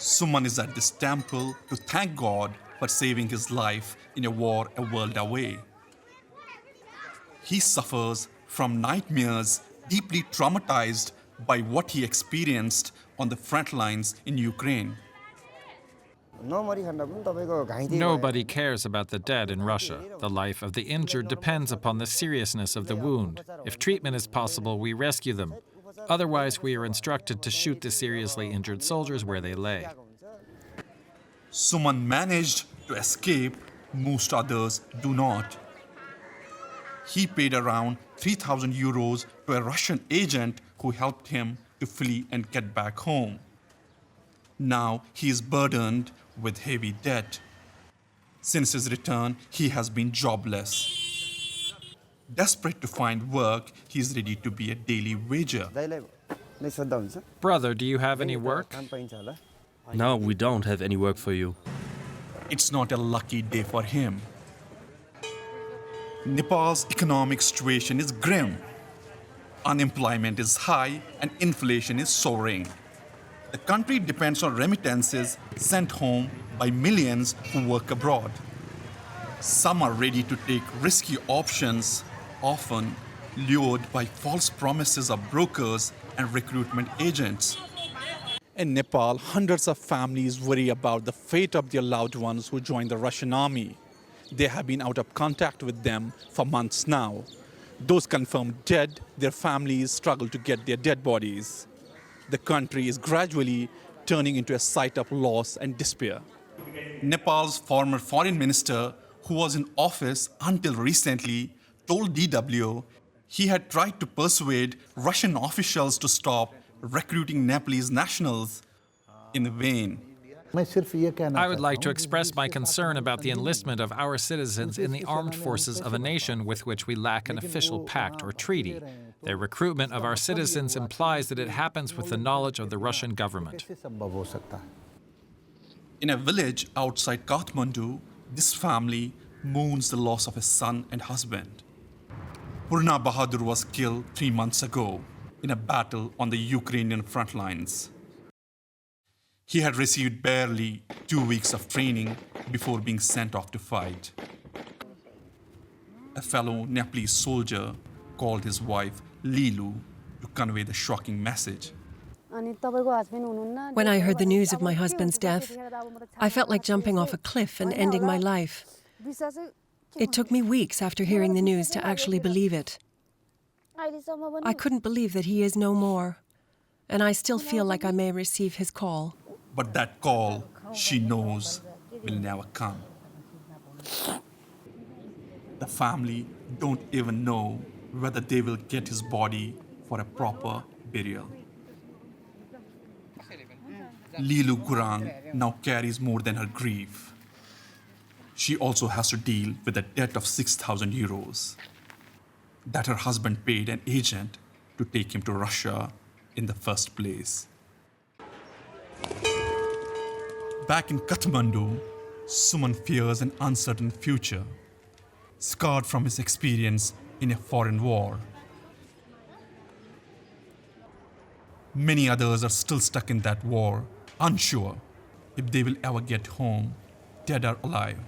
Suman is at this temple to thank God for saving his life in a war a world away. He suffers from nightmares, deeply traumatized by what he experienced on the front lines in Ukraine. Nobody cares about the dead in Russia. The life of the injured depends upon the seriousness of the wound. If treatment is possible, we rescue them. Otherwise, we are instructed to shoot the seriously injured soldiers where they lay. Suman managed to escape, most others do not. He paid around 3,000 euros to a Russian agent who helped him to flee and get back home. Now he is burdened with heavy debt. Since his return, he has been jobless. Desperate to find work, he is ready to be a daily wager. Brother, do you have any work? No, we don't have any work for you. It's not a lucky day for him. Nepal's economic situation is grim. Unemployment is high and inflation is soaring. The country depends on remittances sent home by millions who work abroad. Some are ready to take risky options, often lured by false promises of brokers and recruitment agents. In Nepal, hundreds of families worry about the fate of their loved ones who joined the Russian army. They have been out of contact with them for months now. Those confirmed dead, their families struggle to get their dead bodies. The country is gradually turning into a site of loss and despair. Nepal's former foreign minister, who was in office until recently, told DW he had tried to persuade Russian officials to stop recruiting Nepalese nationals in vain. I would like to express my concern about the enlistment of our citizens in the armed forces of a nation with which we lack an official pact or treaty. The recruitment of our citizens implies that it happens with the knowledge of the Russian government. In a village outside Kathmandu, this family mourns the loss of a son and husband. Purna Bahadur was killed 3 months ago in a battle on the Ukrainian front lines. He had received barely 2 weeks of training before being sent off to fight. A fellow Nepalese soldier called his wife Lilu to convey the shocking message. When I heard the news of my husband's death, I felt like jumping off a cliff and ending my life. It took me weeks after hearing the news to actually believe it. I couldn't believe that he is no more, and I still feel like I may receive his call. But that call, she knows, will never come. The family don't even know whether they will get his body for a proper burial. Lilu Gurang now carries more than her grief. She also has to deal with a debt of 6,000 euros that her husband paid an agent to take him to Russia in the first place. Back in Kathmandu, Suman fears an uncertain future, scarred from his experience in a foreign war. Many others are still stuck in that war, unsure if they will ever get home, dead or alive.